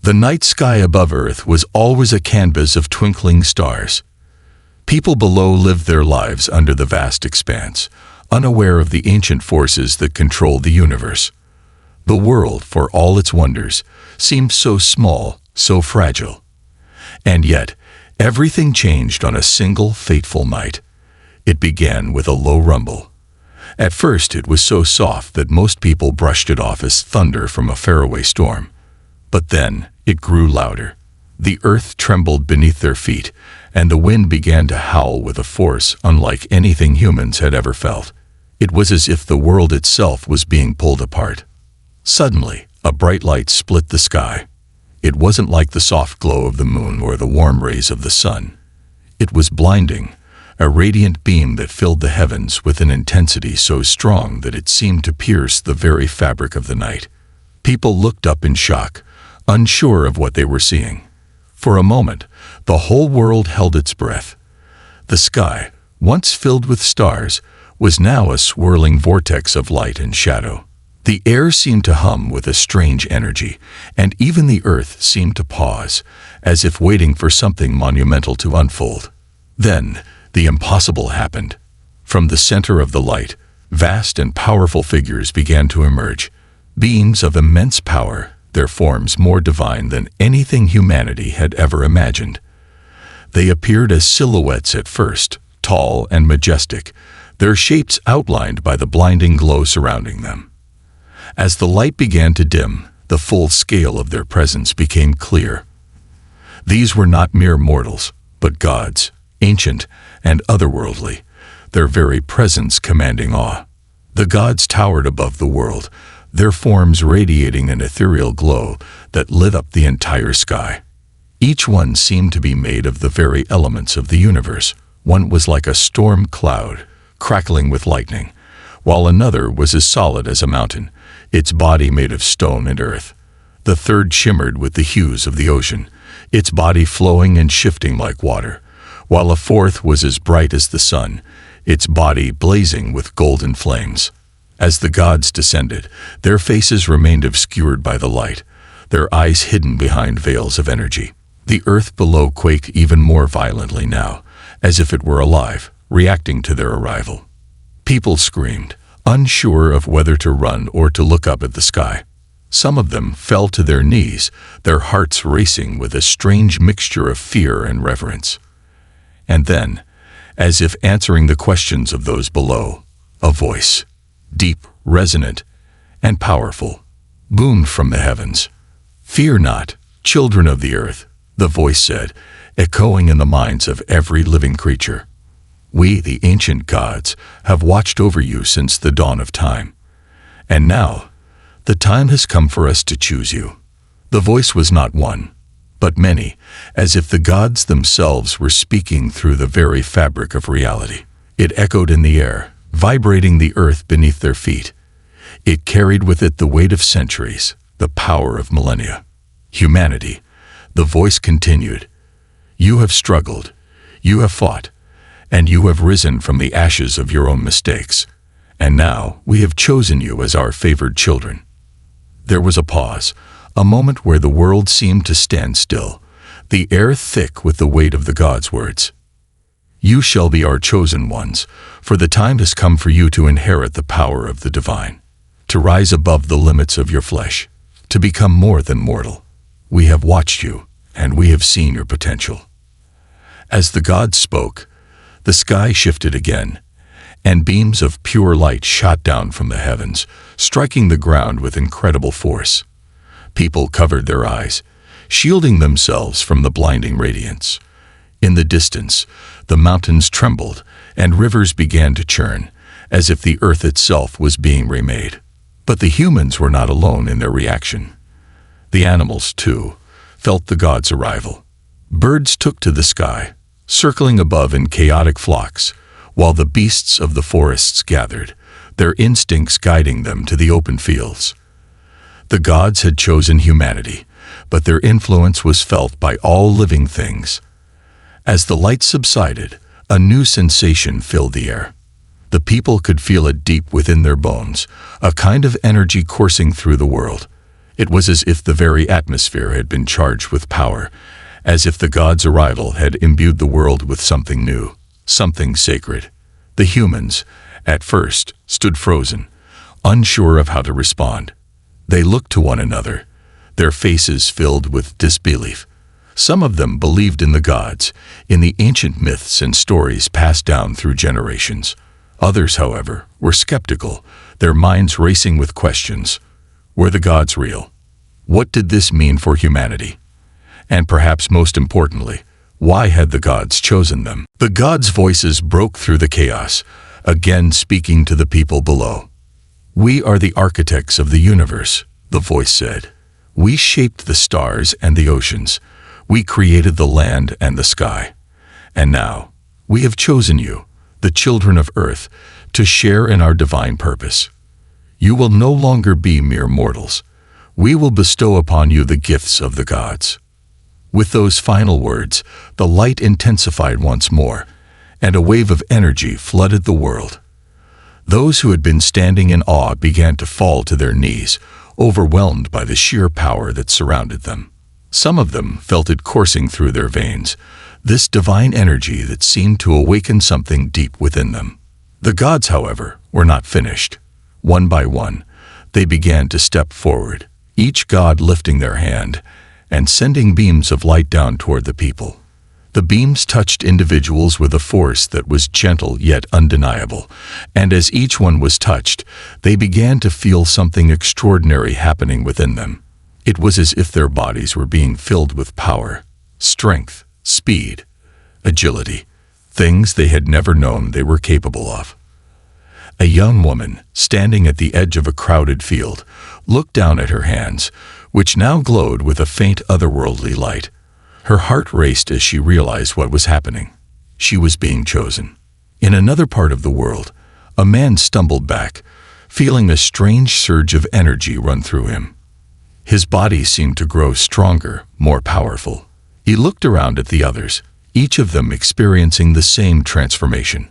The night sky above Earth was always a canvas of twinkling stars. People below lived their lives under the vast expanse, unaware of the ancient forces that controlled the universe. The world, for all its wonders, seemed so small, so fragile. And yet, everything changed on a single fateful night. It began with a low rumble. At first it was so soft that most people brushed it off as thunder from a faraway storm. But then it grew louder. The earth trembled beneath their feet, and the wind began to howl with a force unlike anything humans had ever felt. It was as if the world itself was being pulled apart. Suddenly, a bright light split the sky. It wasn't like the soft glow of the moon or the warm rays of the sun. It was blinding, a radiant beam that filled the heavens with an intensity so strong that it seemed to pierce the very fabric of the night. People looked up in shock, unsure of what they were seeing. For a moment, the whole world held its breath. The sky, once filled with stars, was now a swirling vortex of light and shadow. The air seemed to hum with a strange energy, and even the earth seemed to pause, as if waiting for something monumental to unfold. Then, the impossible happened. From the center of the light, vast and powerful figures began to emerge, beings of immense power, their forms more divine than anything humanity had ever imagined. They appeared as silhouettes at first, tall and majestic, their shapes outlined by the blinding glow surrounding them. As the light began to dim, the full scale of their presence became clear. These were not mere mortals, but gods, ancient and otherworldly, their very presence commanding awe. The gods towered above the world, their forms radiating an ethereal glow that lit up the entire sky. Each one seemed to be made of the very elements of the universe. One was like a storm cloud, crackling with lightning, while another was as solid as a mountain, its body made of stone and earth. The third shimmered with the hues of the ocean, its body flowing and shifting like water, while a fourth was as bright as the sun, its body blazing with golden flames. As the gods descended, their faces remained obscured by the light, their eyes hidden behind veils of energy. The earth below quaked even more violently now, as if it were alive, reacting to their arrival. People screamed, unsure of whether to run or to look up at the sky. Some of them fell to their knees, their hearts racing with a strange mixture of fear and reverence. And then, as if answering the questions of those below, a voice, deep, resonant, and powerful, boomed from the heavens. "Fear not, children of the earth," the voice said, echoing in the minds of every living creature. "We, the ancient gods, have watched over you since the dawn of time. And now, the time has come for us to choose you." The voice was not one, but many, as if the gods themselves were speaking through the very fabric of reality. It echoed in the air, vibrating the earth beneath their feet. It carried with it the weight of centuries, the power of millennia. "Humanity," the voice continued, "you have struggled, you have fought, and you have risen from the ashes of your own mistakes. And now we have chosen you as our favored children." There was a pause, a moment where the world seemed to stand still, the air thick with the weight of the gods' words. "You shall be our chosen ones, for the time has come for you to inherit the power of the divine, to rise above the limits of your flesh, to become more than mortal. We have watched you, and we have seen your potential." As the gods spoke, the sky shifted again, and beams of pure light shot down from the heavens, striking the ground with incredible force. People covered their eyes, shielding themselves from the blinding radiance. In the distance, the mountains trembled, and rivers began to churn, as if the earth itself was being remade. But the humans were not alone in their reaction. The animals, too, felt the gods' arrival. Birds took to the sky, circling above in chaotic flocks, while the beasts of the forests gathered, their instincts guiding them to the open fields. The gods had chosen humanity, but their influence was felt by all living things. As the light subsided, a new sensation filled the air. The people could feel it deep within their bones, a kind of energy coursing through the world. It was as if the very atmosphere had been charged with power, as if the gods' arrival had imbued the world with something new, something sacred. The humans, at first, stood frozen, unsure of how to respond. They looked to one another, their faces filled with disbelief. Some of them believed in the gods, in the ancient myths and stories passed down through generations. Others, however, were skeptical, their minds racing with questions. Were the gods real? What did this mean for humanity? And perhaps most importantly, why had the gods chosen them? The gods' voices broke through the chaos, again speaking to the people below. "We are the architects of the universe," the voice said. "We shaped the stars and the oceans. We created the land and the sky. And now, we have chosen you, the children of earth, to share in our divine purpose. You will no longer be mere mortals. We will bestow upon you the gifts of the gods." With those final words, the light intensified once more, and a wave of energy flooded the world. Those who had been standing in awe began to fall to their knees, overwhelmed by the sheer power that surrounded them. Some of them felt it coursing through their veins, this divine energy that seemed to awaken something deep within them. The gods, however, were not finished. One by one, they began to step forward, each god lifting their hand and sending beams of light down toward the people. The beams touched individuals with a force that was gentle yet undeniable, and as each one was touched, they began to feel something extraordinary happening within them. It was as if their bodies were being filled with power, strength, speed, agility, things they had never known they were capable of. A young woman, standing at the edge of a crowded field, looked down at her hands, which now glowed with a faint otherworldly light. Her heart raced as she realized what was happening. She was being chosen. In another part of the world, a man stumbled back, feeling a strange surge of energy run through him. His body seemed to grow stronger, more powerful. He looked around at the others, each of them experiencing the same transformation.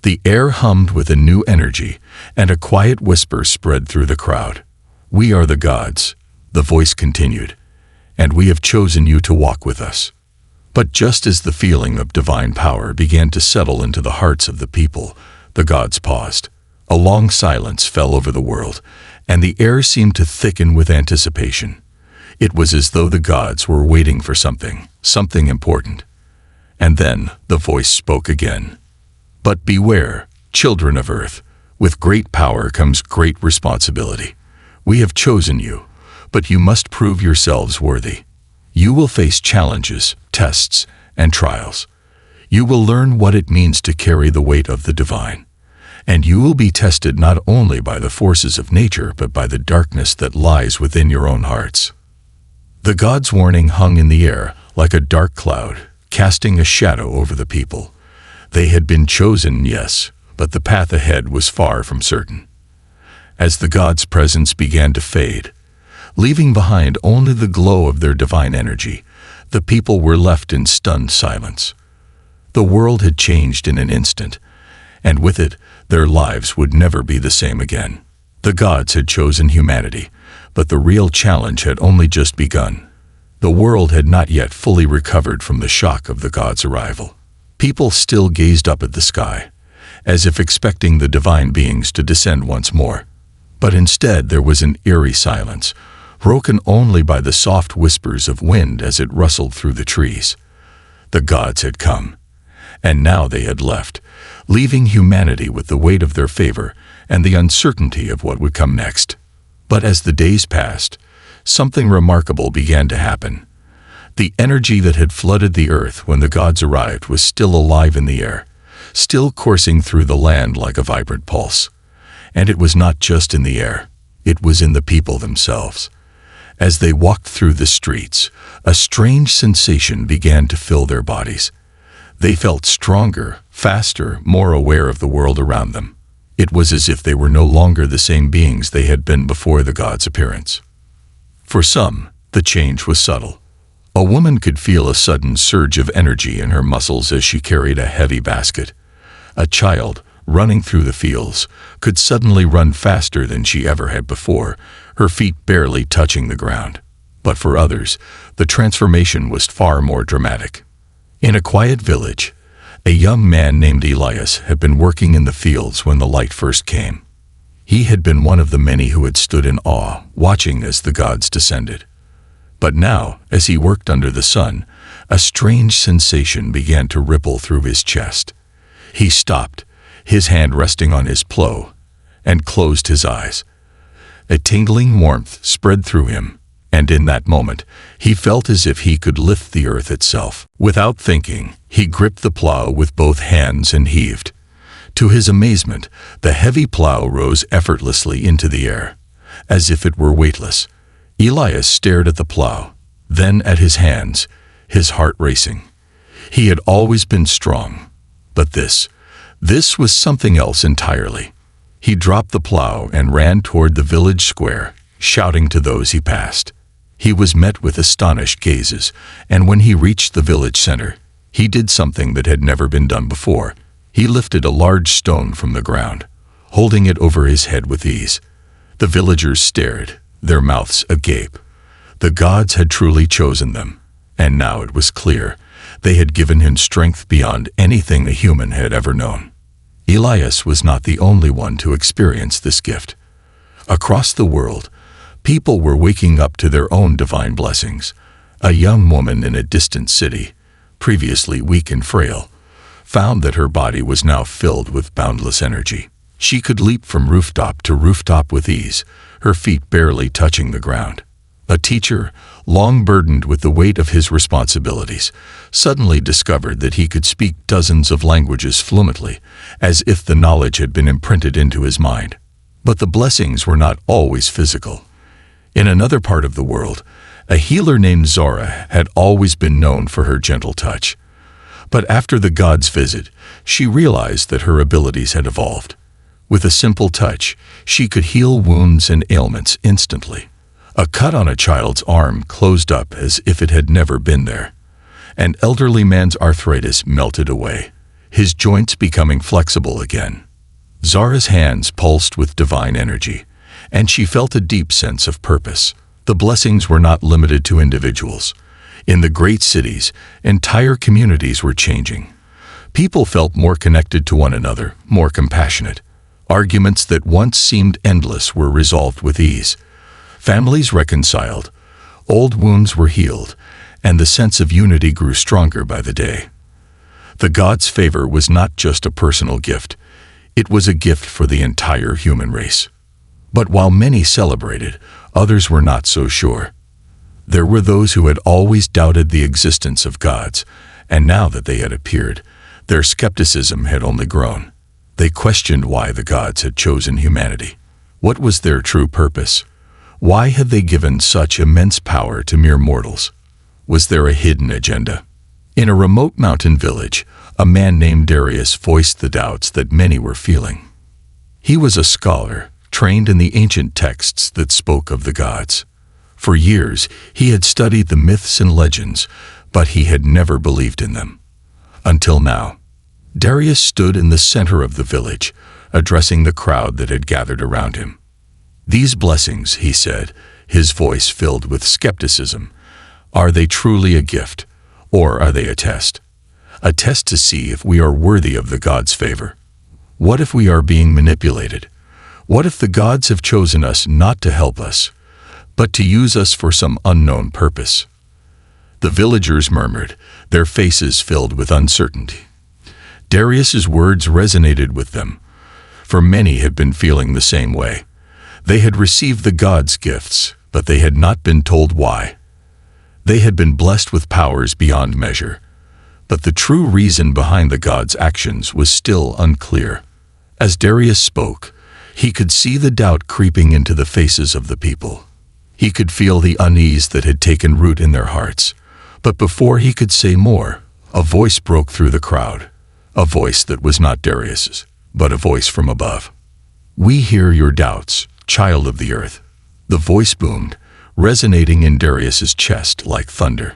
The air hummed with a new energy, and a quiet whisper spread through the crowd. "We are the gods," the voice continued, "and we have chosen you to walk with us." But just as the feeling of divine power began to settle into the hearts of the people, the gods paused. A long silence fell over the world, and the air seemed to thicken with anticipation. It was as though the gods were waiting for something important. And then the voice spoke again. "But beware, children of earth, with great power comes great responsibility. We have chosen you, but you must prove yourselves worthy. You will face challenges, tests, and trials. You will learn what it means to carry the weight of the divine. And you will be tested not only by the forces of nature, but by the darkness that lies within your own hearts." The gods' warning hung in the air like a dark cloud, casting a shadow over the people. They had been chosen, yes, but the path ahead was far from certain. As the gods' presence began to fade, leaving behind only the glow of their divine energy, the people were left in stunned silence. The world had changed in an instant, and with it, their lives would never be the same again. The gods had chosen humanity, but the real challenge had only just begun. The world had not yet fully recovered from the shock of the gods' arrival. People still gazed up at the sky, as if expecting the divine beings to descend once more. But instead there was an eerie silence, broken only by the soft whispers of wind as it rustled through the trees. The gods had come, and now they had left, leaving humanity with the weight of their favor and the uncertainty of what would come next. But as the days passed, something remarkable began to happen. The energy that had flooded the earth when the gods arrived was still alive in the air, still coursing through the land like a vibrant pulse. And it was not just in the air, it was in the people themselves. As they walked through the streets, a strange sensation began to fill their bodies. They felt stronger, faster, more aware of the world around them. It was as if they were no longer the same beings they had been before the gods' appearance. For some, the change was subtle. A woman could feel a sudden surge of energy in her muscles as she carried a heavy basket. A child, running through the fields, could suddenly run faster than she ever had before, her feet barely touching the ground. But for others, the transformation was far more dramatic. In a quiet village, a young man named Elias had been working in the fields when the light first came. He had been one of the many who had stood in awe, watching as the gods descended. But now, as he worked under the sun, a strange sensation began to ripple through his chest. He stopped, his hand resting on his plow, and closed his eyes. A tingling warmth spread through him, and in that moment, he felt as if he could lift the earth itself. Without thinking, he gripped the plow with both hands and heaved. To his amazement, the heavy plow rose effortlessly into the air, as if it were weightless. Elias stared at the plow, then at his hands, his heart racing. He had always been strong, but this was something else entirely. He dropped the plow and ran toward the village square, shouting to those he passed. He was met with astonished gazes, and when he reached the village center, he did something that had never been done before. He lifted a large stone from the ground, holding it over his head with ease. The villagers stared, their mouths agape. The gods had truly chosen them, and now it was clear they had given him strength beyond anything a human had ever known. Elias was not the only one to experience this gift. Across the world, people were waking up to their own divine blessings. A young woman in a distant city, previously weak and frail, found that her body was now filled with boundless energy. She could leap from rooftop to rooftop with ease, her feet barely touching the ground. A teacher, long burdened with the weight of his responsibilities, suddenly discovered that he could speak dozens of languages fluently, as if the knowledge had been imprinted into his mind. But the blessings were not always physical. In another part of the world, a healer named Zora had always been known for her gentle touch. But after the gods' visit, she realized that her abilities had evolved. With a simple touch, she could heal wounds and ailments instantly. A cut on a child's arm closed up as if it had never been there. An elderly man's arthritis melted away, his joints becoming flexible again. Zara's hands pulsed with divine energy, and she felt a deep sense of purpose. The blessings were not limited to individuals. In the great cities, entire communities were changing. People felt more connected to one another, more compassionate. Arguments that once seemed endless were resolved with ease. Families reconciled, old wounds were healed, and the sense of unity grew stronger by the day. The gods' favor was not just a personal gift, it was a gift for the entire human race. But while many celebrated, others were not so sure. There were those who had always doubted the existence of gods, and now that they had appeared, their skepticism had only grown. They questioned why the gods had chosen humanity. What was their true purpose? Why had they given such immense power to mere mortals? Was there a hidden agenda? In a remote mountain village, a man named Darius voiced the doubts that many were feeling. He was a scholar, trained in the ancient texts that spoke of the gods. For years, he had studied the myths and legends, but he had never believed in them. Until now. Darius stood in the center of the village, addressing the crowd that had gathered around him. "These blessings," he said, his voice filled with skepticism, "are they truly a gift, or are they a test? A test to see if we are worthy of the gods' favor? What if we are being manipulated? What if the gods have chosen us not to help us, but to use us for some unknown purpose?" The villagers murmured, their faces filled with uncertainty. Darius's words resonated with them, for many had been feeling the same way. They had received the gods' gifts, but they had not been told why. They had been blessed with powers beyond measure, but the true reason behind the gods' actions was still unclear. As Darius spoke, he could see the doubt creeping into the faces of the people. He could feel the unease that had taken root in their hearts. But before he could say more, a voice broke through the crowd. A voice that was not Darius's, but a voice from above. "We hear your doubts, child of the earth." The voice boomed, resonating in Darius's chest like thunder.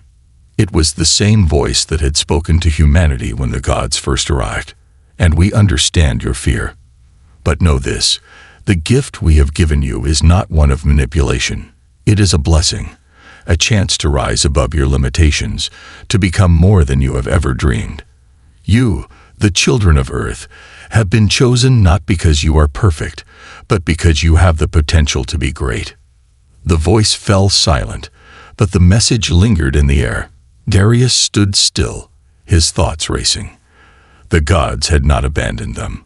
It was the same voice that had spoken to humanity when the gods first arrived. "And we understand your fear. But know this, The gift we have given you is not one of manipulation. It is a blessing, a chance to rise above your limitations, to become more than you have ever dreamed. You, the children of Earth, have been chosen not because you are perfect, but because you have the potential to be great." The voice fell silent, but the message lingered in the air. Darius stood still, his thoughts racing. The gods had not abandoned them.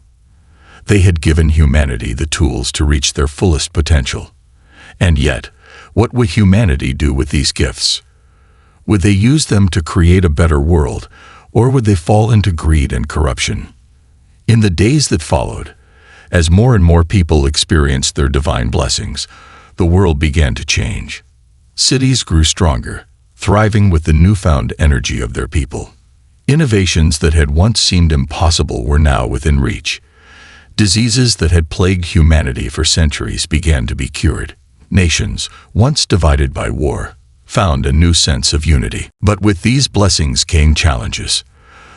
They had given humanity the tools to reach their fullest potential. And yet, what would humanity do with these gifts? Would they use them to create a better world, or would they fall into greed and corruption? In the days that followed, as more and more people experienced their divine blessings, the world began to change. Cities grew stronger, thriving with the newfound energy of their people. Innovations that had once seemed impossible were now within reach. Diseases that had plagued humanity for centuries began to be cured. Nations, once divided by war, found a new sense of unity. But with these blessings came challenges.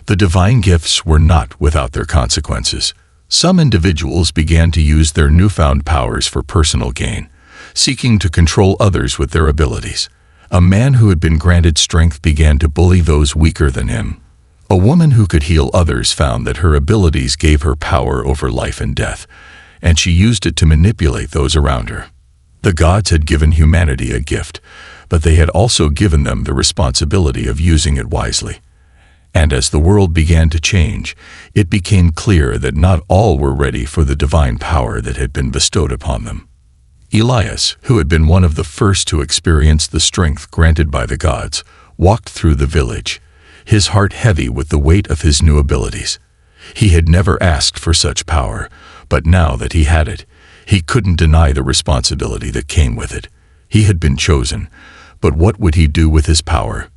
The divine gifts were not without their consequences. Some individuals began to use their newfound powers for personal gain, seeking to control others with their abilities. A man who had been granted strength began to bully those weaker than him. A woman who could heal others found that her abilities gave her power over life and death, and she used it to manipulate those around her. The gods had given humanity a gift, but they had also given them the responsibility of using it wisely. And as the world began to change, it became clear that not all were ready for the divine power that had been bestowed upon them. Elias, who had been one of the first to experience the strength granted by the gods, walked through the village, his heart heavy with the weight of his new abilities. He had never asked for such power, but now that he had it, he couldn't deny the responsibility that came with it. He had been chosen, but what would he do with his power?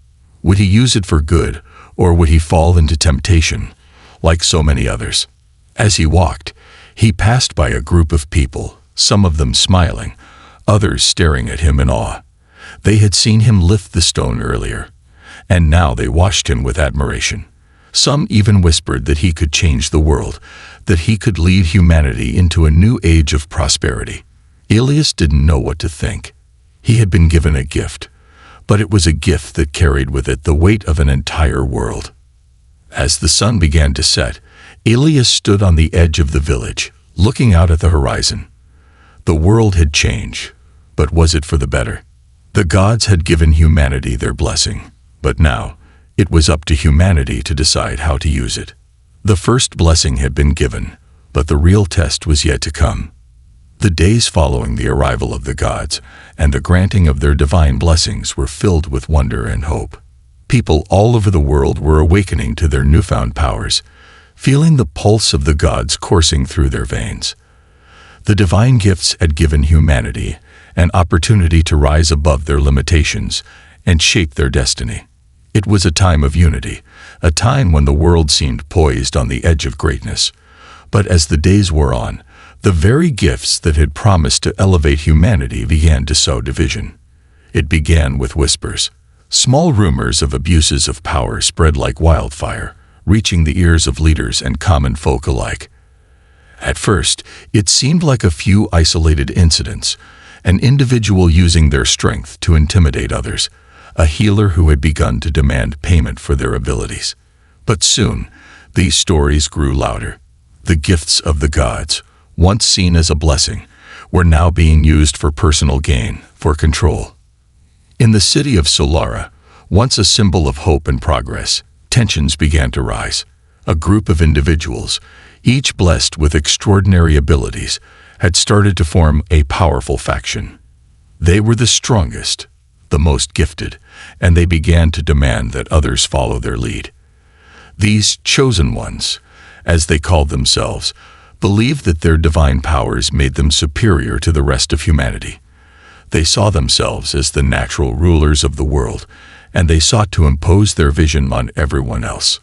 Would he use it for good, or would he fall into temptation, like so many others? As he walked, he passed by a group of people, some of them smiling, others staring at him in awe. They had seen him lift the stone earlier, and now they watched him with admiration. Some even whispered that he could change the world, that he could lead humanity into a new age of prosperity. Elias didn't know what to think. He had been given a gift, but it was a gift that carried with it the weight of an entire world. As the sun began to set, Elias stood on the edge of the village, looking out at the horizon. The world had changed, but was it for the better? The gods had given humanity their blessing, but now it was up to humanity to decide how to use it. The first blessing had been given, but the real test was yet to come. The days following the arrival of the gods and the granting of their divine blessings were filled with wonder and hope. People all over the world were awakening to their newfound powers, feeling the pulse of the gods coursing through their veins. The divine gifts had given humanity an opportunity to rise above their limitations and shape their destiny. It was a time of unity, a time when the world seemed poised on the edge of greatness. But as the days wore on, the very gifts that had promised to elevate humanity began to sow division. It began with whispers. Small rumors of abuses of power spread like wildfire, reaching the ears of leaders and common folk alike. At first, it seemed like a few isolated incidents, an individual using their strength to intimidate others, a healer who had begun to demand payment for their abilities. But soon, these stories grew louder. The gifts of the gods, once seen as a blessing, were now being used for personal gain, for control. In the city of Solara, once a symbol of hope and progress, tensions began to rise. A group of individuals, each blessed with extraordinary abilities, had started to form a powerful faction. They were the strongest, the most gifted, and they began to demand that others follow their lead. These chosen ones, as they called themselves, believed that their divine powers made them superior to the rest of humanity. They saw themselves as the natural rulers of the world, and they sought to impose their vision on everyone else.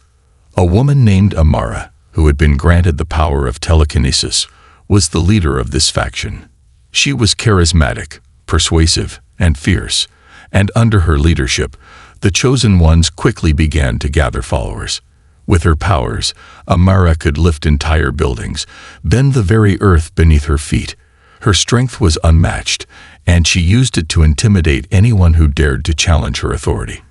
A woman named Amara, who had been granted the power of telekinesis, was the leader of this faction. She was charismatic, persuasive, and fierce, and under her leadership, the chosen ones quickly began to gather followers. With her powers, Amara could lift entire buildings, bend the very earth beneath her feet, Her strength was unmatched, and she used it to intimidate anyone who dared to challenge her authority.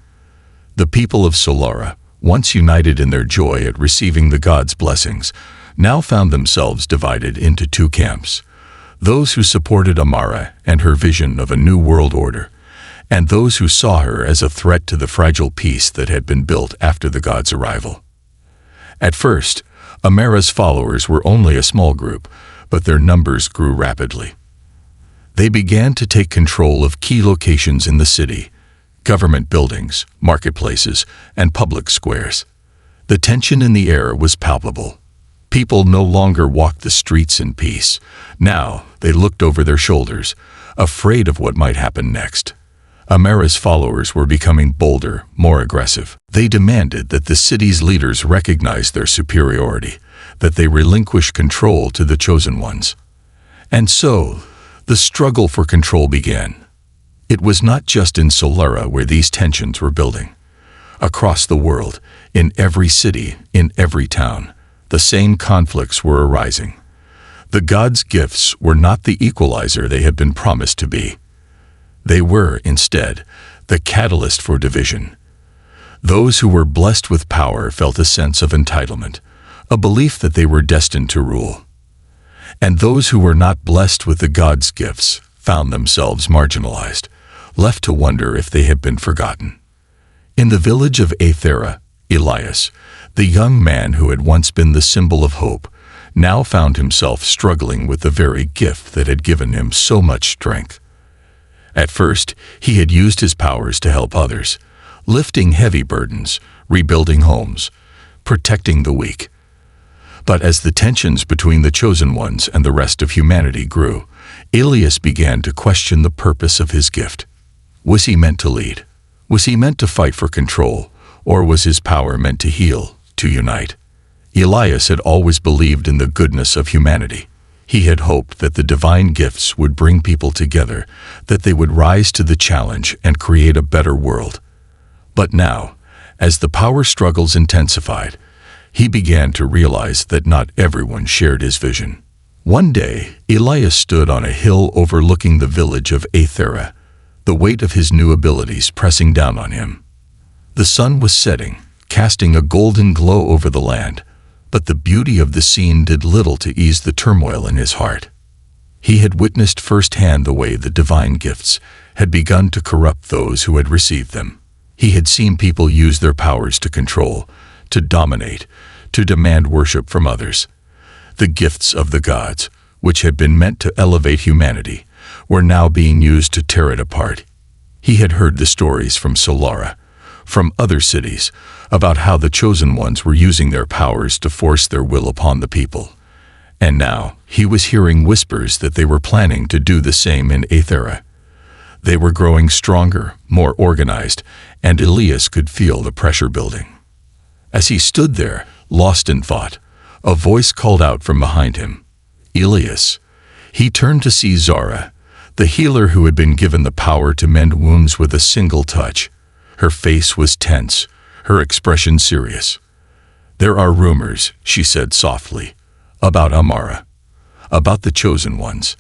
The people of Solara, once united in their joy at receiving the gods' blessings, now found themselves divided into two camps: those who supported Amara and her vision of a new world order, and those who saw her as a threat to the fragile peace that had been built after the gods' arrival. At first, Amara's followers were only a small group, but their numbers grew rapidly. They began to take control of key locations in the city: government buildings, marketplaces, and public squares. The tension in the air was palpable. People no longer walked the streets in peace. Now they looked over their shoulders, afraid of what might happen next. Amara's followers were becoming bolder, more aggressive. They demanded that the city's leaders recognize their superiority, that they relinquish control to the chosen ones. And so, the struggle for control began. It was not just in Solara where these tensions were building. Across the world, in every city, in every town, the same conflicts were arising. The gods' gifts were not the equalizer they had been promised to be. They were, instead, the catalyst for division. Those who were blessed with power felt a sense of entitlement, a belief that they were destined to rule. And those who were not blessed with the gods' gifts found themselves marginalized, left to wonder if they had been forgotten. In the village of Aethera, Elias, the young man who had once been the symbol of hope, now found himself struggling with the very gift that had given him so much strength. At first, he had used his powers to help others, lifting heavy burdens, rebuilding homes, protecting the weak. But as the tensions between the chosen ones and the rest of humanity grew, Elias began to question the purpose of his gift. Was he meant to lead? Was he meant to fight for control? Or was his power meant to heal, to unite? Elias had always believed in the goodness of humanity. He had hoped that the divine gifts would bring people together, that they would rise to the challenge and create a better world. But now, as the power struggles intensified, he began to realize that not everyone shared his vision. One day, Elias stood on a hill overlooking the village of Aethera, the weight of his new abilities pressing down on him. The sun was setting, casting a golden glow over the land, but the beauty of the scene did little to ease the turmoil in his heart. He had witnessed firsthand the way the divine gifts had begun to corrupt those who had received them. He had seen people use their powers to control, to dominate, to demand worship from others. The gifts of the gods, which had been meant to elevate humanity, were now being used to tear it apart. He had heard the stories from Solara, from other cities, about how the chosen ones were using their powers to force their will upon the people. And now he was hearing whispers that they were planning to do the same in Aethera. They were growing stronger, more organized, and Elias could feel the pressure building. As he stood there, lost in thought, a voice called out from behind him, "Elias." He turned to see Zara, the healer who had been given the power to mend wounds with a single touch. Her face was tense, her expression serious. "There are rumors," she said softly, "about Amara, about the chosen ones.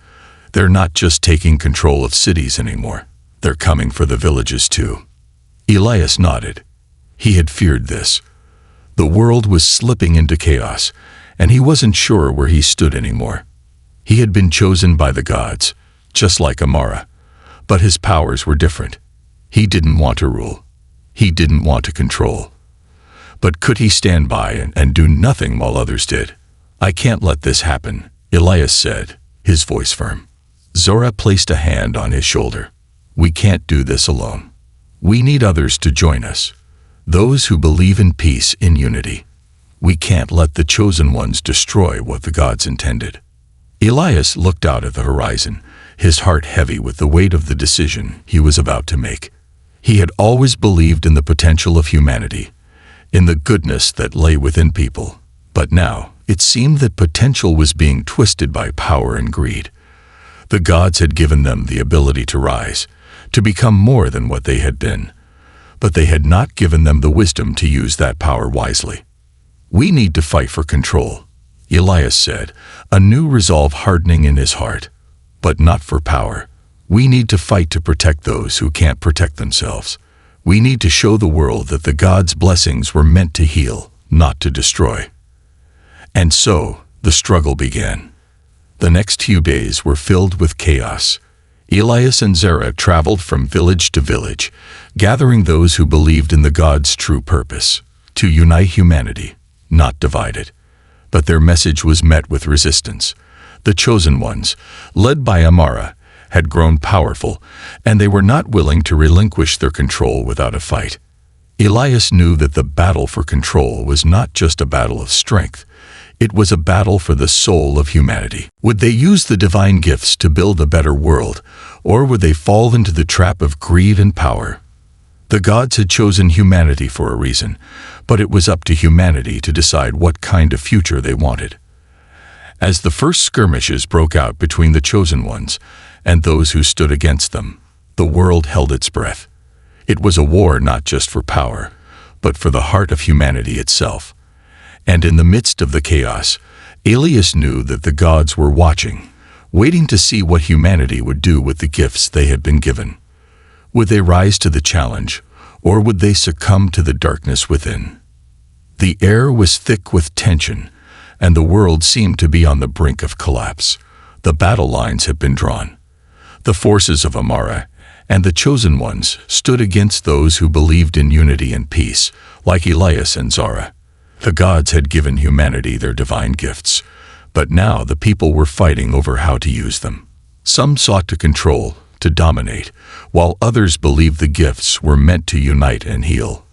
They're not just taking control of cities anymore. They're coming for the villages too." Elias nodded. He had feared this. The world was slipping into chaos, and he wasn't sure where he stood anymore. He had been chosen by the gods, just like Amara, but his powers were different. He didn't want to rule. He didn't want to control. But could he stand by and do nothing while others did? "I can't let this happen," Elias said, his voice firm. Zora placed a hand on his shoulder. "We can't do this alone. We need others to join us, those who believe in peace, in unity. We can't let the chosen ones destroy what the gods intended." Elias looked out at the horizon, his heart heavy with the weight of the decision he was about to make. He had always believed in the potential of humanity, in the goodness that lay within people. But now, it seemed that potential was being twisted by power and greed. The gods had given them the ability to rise, to become more than what they had been, but they had not given them the wisdom to use that power wisely. "We need to fight for control," Elias said, a new resolve hardening in his heart. but not for power. We need to fight to protect those who can't protect themselves. We need to show the world that the gods' blessings were meant to heal, not to destroy. And so, the struggle began. The next few days were filled with chaos. Elias and Zara traveled from village to village, gathering those who believed in the gods' true purpose, to unite humanity, not divide it. But their message was met with resistance. The chosen ones, led by Amara, had grown powerful, and they were not willing to relinquish their control without a fight. Elias knew that the battle for control was not just a battle of strength. It was a battle for the soul of humanity. Would they use the divine gifts to build a better world, or would they fall into the trap of greed and power? The gods had chosen humanity for a reason, but it was up to humanity to decide what kind of future they wanted. As the first skirmishes broke out between the chosen ones and those who stood against them, the world held its breath. It was a war not just for power, but for the heart of humanity itself. And in the midst of the chaos, Elias knew that the gods were watching, waiting to see what humanity would do with the gifts they had been given. Would they rise to the challenge, or would they succumb to the darkness within? The air was thick with tension, and the world seemed to be on the brink of collapse. The battle lines had been drawn. The forces of Amara and the chosen ones stood against those who believed in unity and peace, like Elias and Zara. The gods had given humanity their divine gifts, but now the people were fighting over how to use them. Some sought to control, to dominate, while others believed the gifts were meant to unite and heal.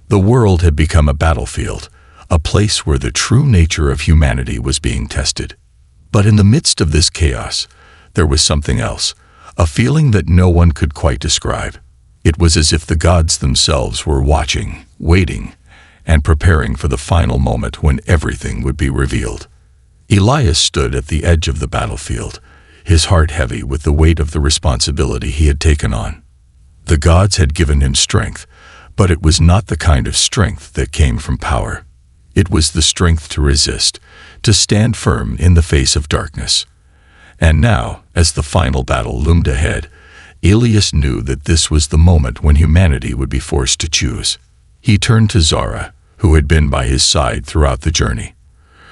The world had become a battlefield, a place where the true nature of humanity was being tested. But in the midst of this chaos, there was something else, a feeling that no one could quite describe. It was as if the gods themselves were watching, waiting, and preparing for the final moment when everything would be revealed. Elias stood at the edge of the battlefield, his heart heavy with the weight of the responsibility he had taken on. The gods had given him strength, but it was not the kind of strength that came from power. It was the strength to resist, to stand firm in the face of darkness. And now, as the final battle loomed ahead, Elias knew that this was the moment when humanity would be forced to choose. He turned to Zara, who had been by his side throughout the journey.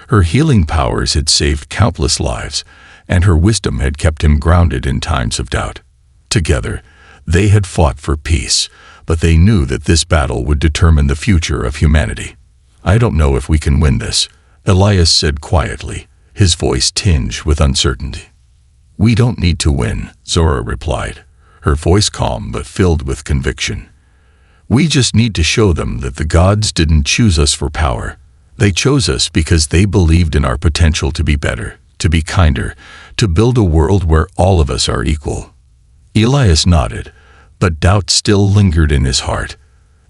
Her healing powers had saved countless lives, and her wisdom had kept him grounded in times of doubt. Together, they had fought for peace, but they knew that this battle would determine the future of humanity. "I don't know if we can win this," Elias said quietly, his voice tinged with uncertainty. "We don't need to win," Zora replied, her voice calm but filled with conviction. "We just need to show them that the gods didn't choose us for power. They chose us because they believed in our potential to be better, to be kinder, to build a world where all of us are equal." Elias nodded, but doubt still lingered in his heart.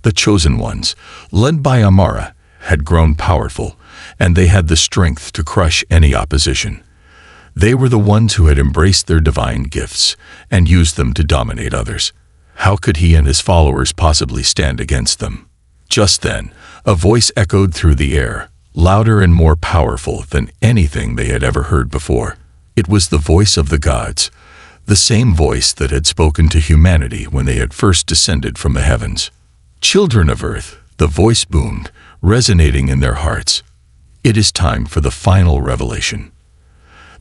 The chosen ones, led by Amara, had grown powerful, and they had the strength to crush any opposition. They were the ones who had embraced their divine gifts and used them to dominate others. How could he and his followers possibly stand against them? Just then, a voice echoed through the air, louder and more powerful than anything they had ever heard before. It was the voice of the gods, the same voice that had spoken to humanity when they had first descended from the heavens. "Children of Earth," the voice boomed, resonating in their hearts. "It is time for the final revelation."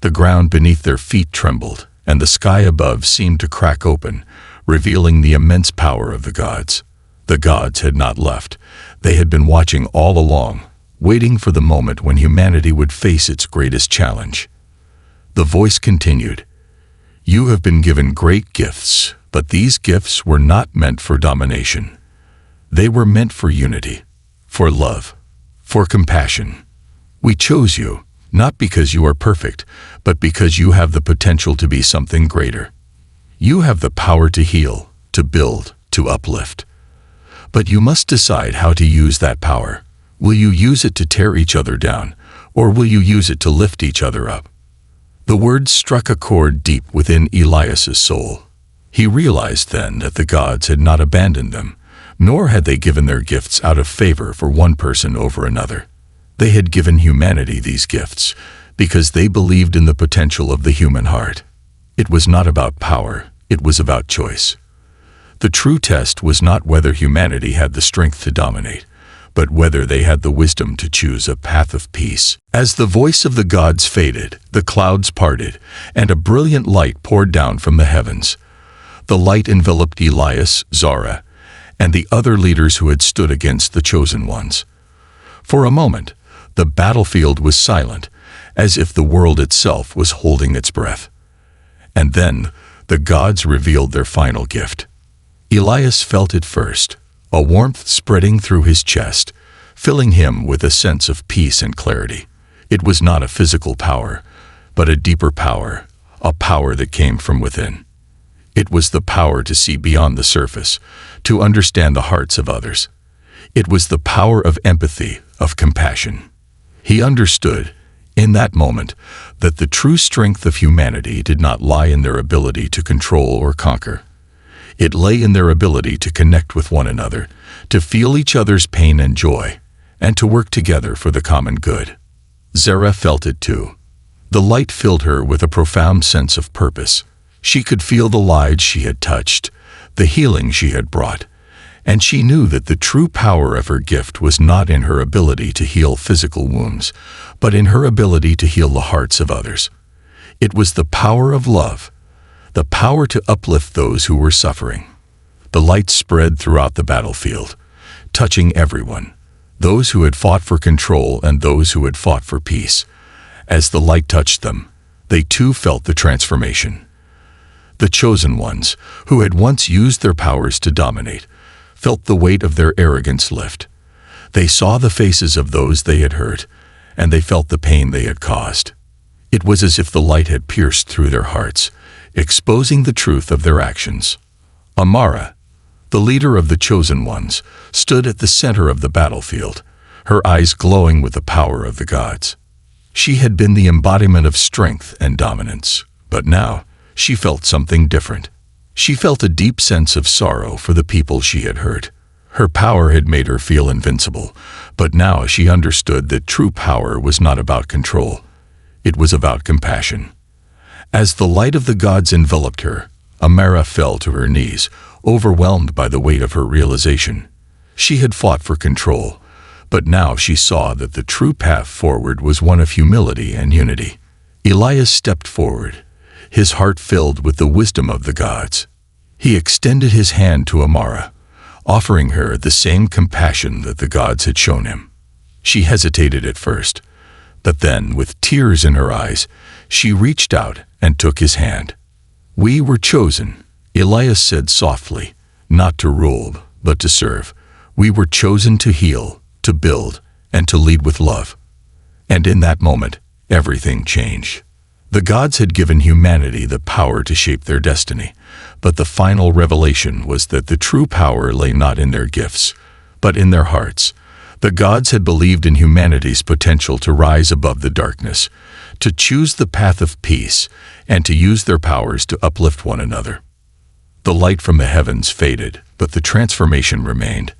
The ground beneath their feet trembled, and the sky above seemed to crack open, revealing the immense power of the gods. The gods had not left. They had been watching all along, waiting for the moment when humanity would face its greatest challenge. The voice continued, "You have been given great gifts, but these gifts were not meant for domination. They were meant for unity, for love, for compassion. We chose you, not because you are perfect, but because you have the potential to be something greater. You have the power to heal, to build, to uplift. But you must decide how to use that power. Will you use it to tear each other down, or will you use it to lift each other up?" The words struck a chord deep within Elias's soul. He realized then that the gods had not abandoned them, nor had they given their gifts out of favor for one person over another. They had given humanity these gifts because they believed in the potential of the human heart. It was not about power, it was about choice. The true test was not whether humanity had the strength to dominate, but whether they had the wisdom to choose a path of peace. As the voice of the gods faded, the clouds parted, and a brilliant light poured down from the heavens. The light enveloped Elias, Zara, and the other leaders who had stood against the chosen ones. For a moment, the battlefield was silent, as if the world itself was holding its breath. And then, the gods revealed their final gift. Elias felt it first, a warmth spreading through his chest, filling him with a sense of peace and clarity. It was not a physical power, but a deeper power, a power that came from within. It was the power to see beyond the surface, to understand the hearts of others. It was the power of empathy, of compassion. He understood, in that moment, that the true strength of humanity did not lie in their ability to control or conquer. It lay in their ability to connect with one another, to feel each other's pain and joy, and to work together for the common good. Zara felt it too. The light filled her with a profound sense of purpose. She could feel the lives she had touched, the healing she had brought, and she knew that the true power of her gift was not in her ability to heal physical wounds, but in her ability to heal the hearts of others. It was the power of love, the power to uplift those who were suffering. The light spread throughout the battlefield, touching everyone, those who had fought for control and those who had fought for peace. As the light touched them, they too felt the transformation. The chosen ones, who had once used their powers to dominate, felt the weight of their arrogance lift. They saw the faces of those they had hurt, and they felt the pain they had caused. It was as if the light had pierced through their hearts, exposing the truth of their actions. Amara, the leader of the chosen ones, stood at the center of the battlefield, her eyes glowing with the power of the gods. She had been the embodiment of strength and dominance, but now she felt something different. She felt a deep sense of sorrow for the people she had hurt. Her power had made her feel invincible, but now she understood that true power was not about control. It was about compassion. As the light of the gods enveloped her, Amara fell to her knees, overwhelmed by the weight of her realization. She had fought for control, but now she saw that the true path forward was one of humility and unity. Elias stepped forward, his heart filled with the wisdom of the gods. He extended his hand to Amara, offering her the same compassion that the gods had shown him. She hesitated at first, but then, with tears in her eyes, she reached out and took his hand. "We were chosen," Elias said softly, "not to rule, but to serve. We were chosen to heal, to build, and to lead with love." And in that moment, everything changed. The gods had given humanity the power to shape their destiny, but the final revelation was that the true power lay not in their gifts, but in their hearts. The gods had believed in humanity's potential to rise above the darkness, to choose the path of peace, and to use their powers to uplift one another. The light from the heavens faded, but the transformation remained.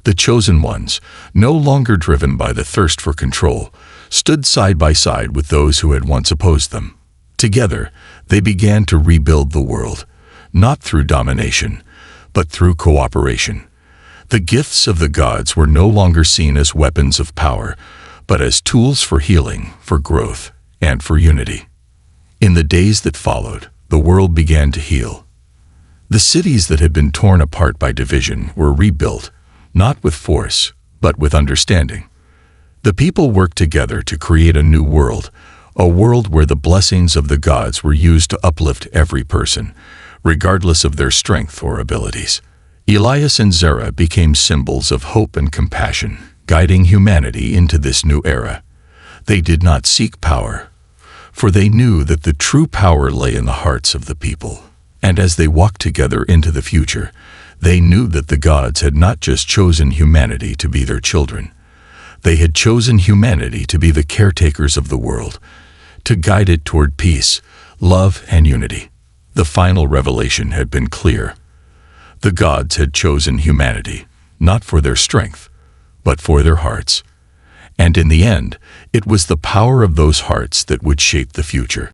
The chosen ones, no longer driven by the thirst for control, stood side by side with those who had once opposed them. Together, they began to rebuild the world, not through domination, but through cooperation. The gifts of the gods were no longer seen as weapons of power, but as tools for healing, for growth, and for unity. In the days that followed, the world began to heal. The cities that had been torn apart by division were rebuilt, not with force, but with understanding. The people worked together to create a new world, a world where the blessings of the gods were used to uplift every person, regardless of their strength or abilities. Elias and Zara became symbols of hope and compassion, guiding humanity into this new era. They did not seek power, for they knew that the true power lay in the hearts of the people. And as they walked together into the future, they knew that the gods had not just chosen humanity to be their children. They had chosen humanity to be the caretakers of the world, to guide it toward peace, love, and unity. The final revelation had been clear. The gods had chosen humanity, not for their strength, but for their hearts. And in the end, it was the power of those hearts that would shape the future.